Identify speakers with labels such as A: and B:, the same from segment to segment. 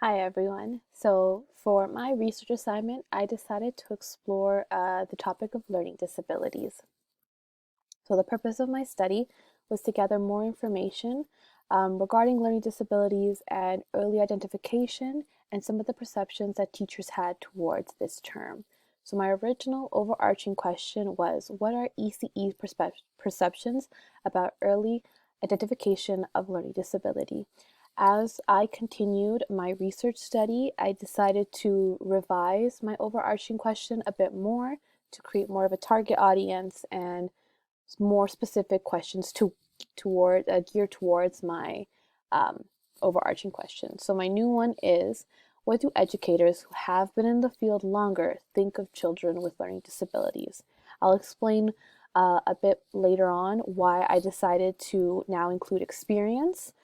A: Hi everyone. So for my research assignment, I decided to explore the topic of learning disabilities. So the purpose of my study was to gather more information regarding learning disabilities and early identification and some of the perceptions that teachers had towards this term. So my original overarching question was, what are ECE perceptions about early identification of learning disability? As I continued my research study, I decided to revise my overarching question a bit more to create more of a target audience and more specific questions geared towards my um, overarching question. So my new one is, what do educators who have been in the field longer think of children with learning disabilities? I'll explain a bit later on why I decided to now include experience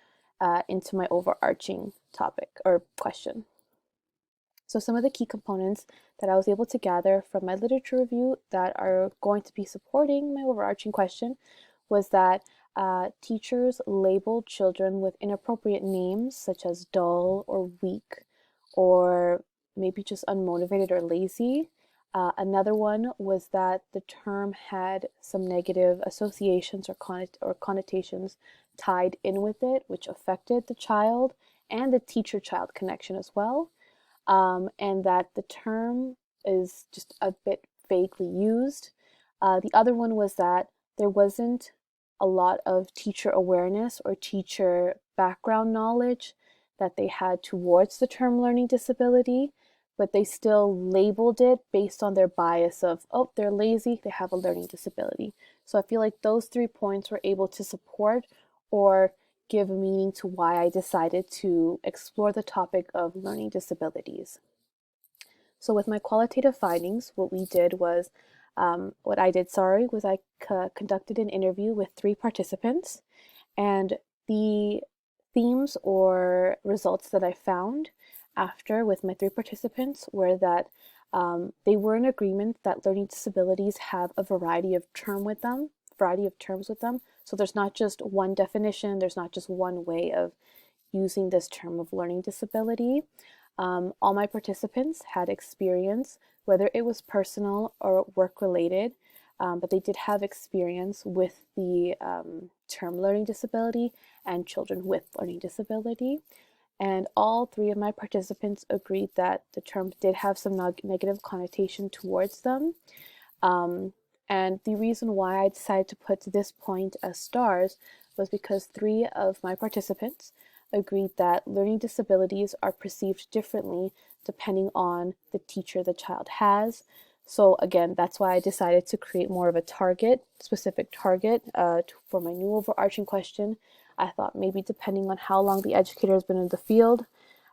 A: into my overarching topic or question. So some of the key components that I was able to gather from my literature review that are going to be supporting my overarching question was that teachers labeled children with inappropriate names such as dull or weak or maybe just unmotivated or lazy. Another one was that the term had some negative associations or connotations tied in with it, which affected the child and the teacher-child connection as well, and that the term is just a bit vaguely used. The other one was that there wasn't a lot of teacher awareness or teacher background knowledge that they had towards the term learning disability, but they still labeled it based on their bias of, oh, they're lazy, they have a learning disability. So I feel like those 3 points were able to support or give meaning to why I decided to explore the topic of learning disabilities. So with my qualitative findings, what I did, was I conducted an interview with 3 participants, and the themes or results that I found after with my 3 participants were that they were in agreement that learning disabilities have a variety of terms with them. So there's not just one definition, there's not just one way of using this term of learning disability. All my participants had experience, whether it was personal or work related, but they did have experience with the term learning disability and children with learning disability. And all 3 of my participants agreed that the term did have some negative connotation towards them. Um, and the reason why I decided to put this point as stars was because 3 of my participants agreed that learning disabilities are perceived differently depending on the teacher the child has. So again, that's why I decided to create more of a specific target for my new overarching question. I thought maybe depending on how long the educator has been in the field,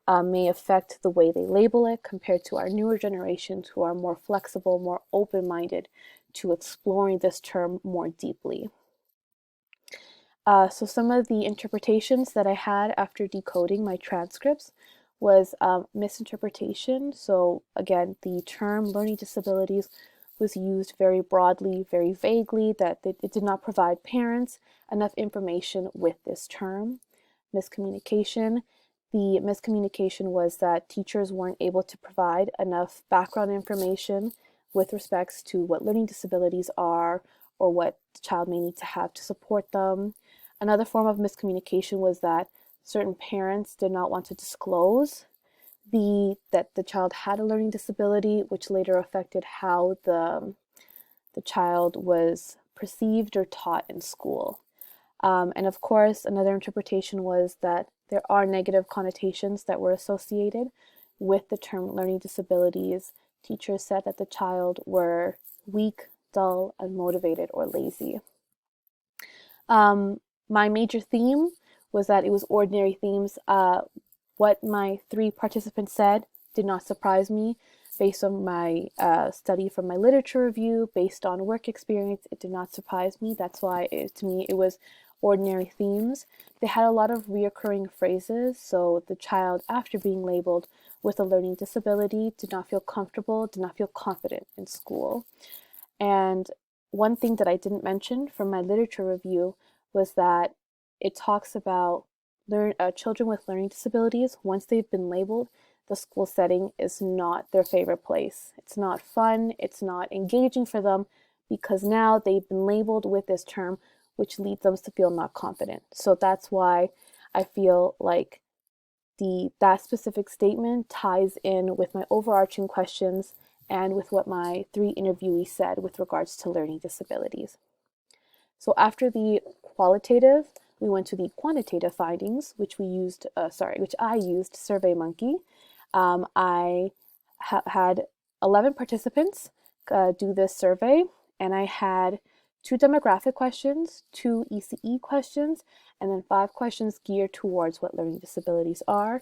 A: may affect the way they label it compared to our newer generations who are more flexible, more open-minded to exploring this term more deeply. So some of the interpretations that I had after decoding my transcripts was misinterpretation. So again, the term learning disabilities was used very broadly, very vaguely, that it did not provide parents enough information with this term. Miscommunication. The miscommunication was that teachers weren't able to provide enough background information with respects to what learning disabilities are or what the child may need to have to support them. Another form of miscommunication was that certain parents did not want to disclose that the child had a learning disability, which later affected how the child was perceived or taught in school. And of course, another interpretation was that there are negative connotations that were associated with the term learning disabilities. Teachers said that the child were weak, dull, unmotivated, or lazy. My major theme was that it was ordinary themes. What my 3 participants said did not surprise me. Based on my study from my literature review, based on work experience, it did not surprise me. That's why, to me, it was ordinary themes. They had a lot of reoccurring phrases. So the child, after being labeled with a learning disability, did not feel comfortable, did not feel confident in school. And one thing that I didn't mention from my literature review was that it talks about children with learning disabilities, once they've been labeled, the school setting is not their favorite place. It's not fun, it's not engaging for them, because now they've been labeled with this term, which leads them to feel not confident. So that's why I feel like that specific statement ties in with my overarching questions and with what my 3 interviewees said with regards to learning disabilities. So after the qualitative, we went to the quantitative findings, which I used SurveyMonkey. I had 11 participants do this survey, and I had 2 demographic questions, 2 ECE questions, and then 5 questions geared towards what learning disabilities are.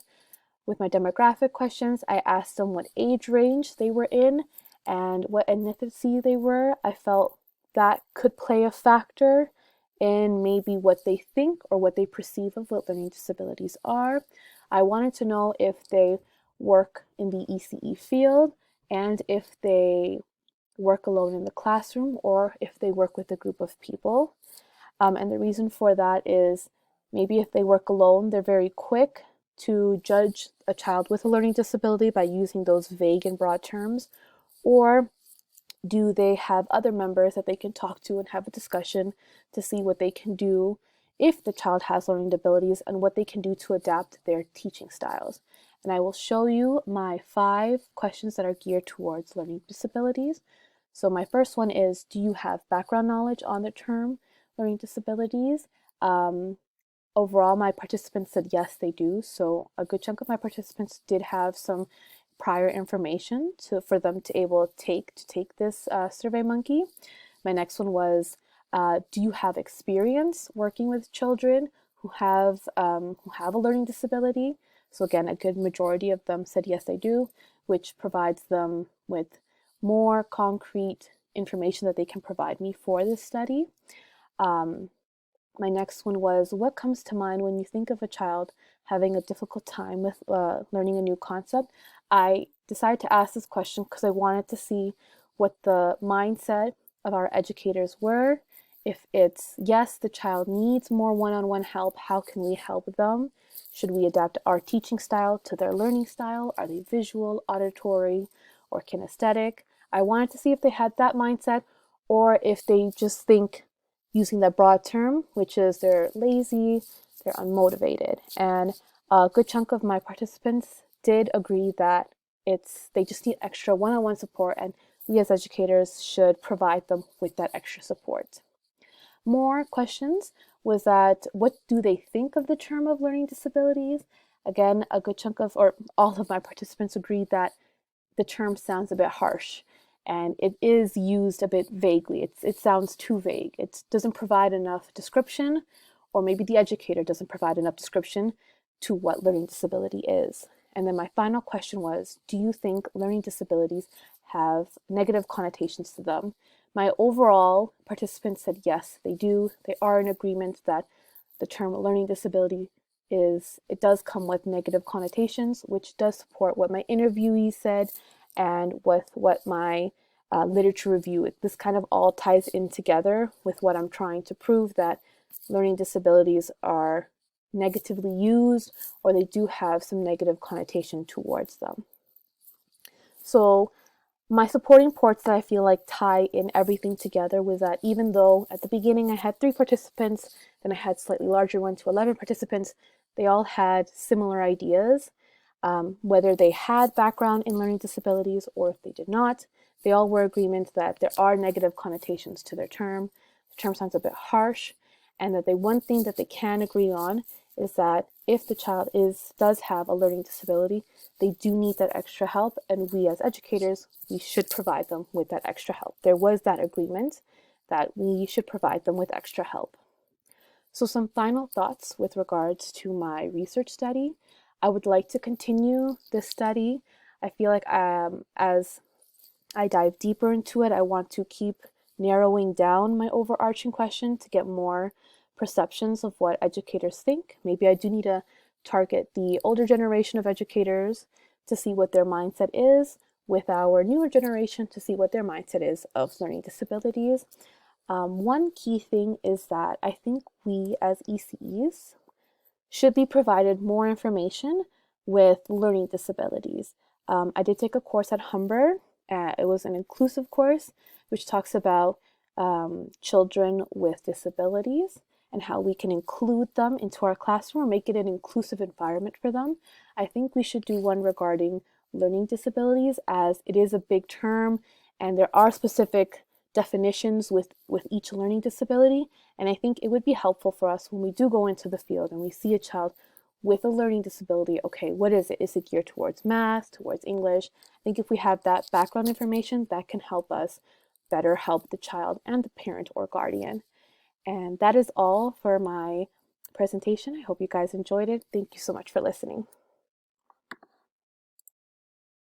A: With my demographic questions, I asked them what age range they were in and what ethnicity they were. I felt that could play a factor in maybe what they think or what they perceive of what learning disabilities are. I wanted to know if they work in the ECE field and if they work alone in the classroom or if they work with a group of people. And the reason for that is maybe if they work alone, they're very quick to judge a child with a learning disability by using those vague and broad terms, or do they have other members that they can talk to and have a discussion to see what they can do if the child has learning disabilities and what they can do to adapt their teaching styles. And I will show you my 5 questions that are geared towards learning disabilities. So my first one is, do you have background knowledge on the term learning disabilities? Overall, my participants said yes, they do. So a good chunk of my participants did have some prior information for them to take this SurveyMonkey. My next one was, do you have experience working with children who have a learning disability? So again, a good majority of them said yes, they do, which provides them with more concrete information that they can provide me for this study. My next one was, what comes to mind when you think of a child having a difficult time with learning a new concept? I decided to ask this question because I wanted to see what the mindset of our educators were. If it's, yes, the child needs more one-on-one help, how can we help them? Should we adapt our teaching style to their learning style? Are they visual, auditory, or kinesthetic? I wanted to see if they had that mindset or if they just think using that broad term, which is they're lazy, they're unmotivated. And a good chunk of my participants did agree that they just need extra one-on-one support, and we as educators should provide them with that extra support. More questions was that, what do they think of the term of learning disabilities? Again, a good chunk of, or all of my participants agreed that the term sounds a bit harsh and it is used a bit vaguely. It sounds too vague. It doesn't provide enough description, or maybe the educator doesn't provide enough description to what learning disability is. And then my final question was, do you think learning disabilities have negative connotations to them? My overall participants said yes, they do. They are in agreement that the term learning disability it does come with negative connotations, which does support what my interviewees said and with what my literature review. This kind of all ties in together with what I'm trying to prove, that learning disabilities are negatively used or they do have some negative connotation towards them. So my supporting parts that I feel like tie in everything together was that even though at the beginning I had 3 participants, then I had slightly larger one to 11 participants, they all had similar ideas. Whether they had background in learning disabilities or if they did not, they all were in agreement that there are negative connotations to their term. The term sounds a bit harsh, and that one thing that they can agree on is that if the child does have a learning disability, they do need that extra help, and we as educators, we should provide them with that extra help. There was that agreement that we should provide them with extra help. So some final thoughts with regards to my research study. I would like to continue this study. I feel like as I dive deeper into it, I want to keep narrowing down my overarching question to get more perceptions of what educators think. Maybe I do need to target the older generation of educators to see what their mindset is, with our newer generation to see what their mindset is of learning disabilities. One key thing is that I think we as ECEs should be provided more information with learning disabilities. I did take a course at Humber. It was an inclusive course, which talks about children with disabilities and how we can include them into our classroom or make it an inclusive environment for them. I think we should do one regarding learning disabilities, as it is a big term and there are specific definitions with each learning disability. And I think it would be helpful for us when we do go into the field and we see a child with a learning disability. Okay, what is it? Is it geared towards math, towards English? I think if we have that background information, that can help us better help the child and the parent or guardian. And that is all for my presentation. I hope you guys enjoyed it. Thank you so much for listening.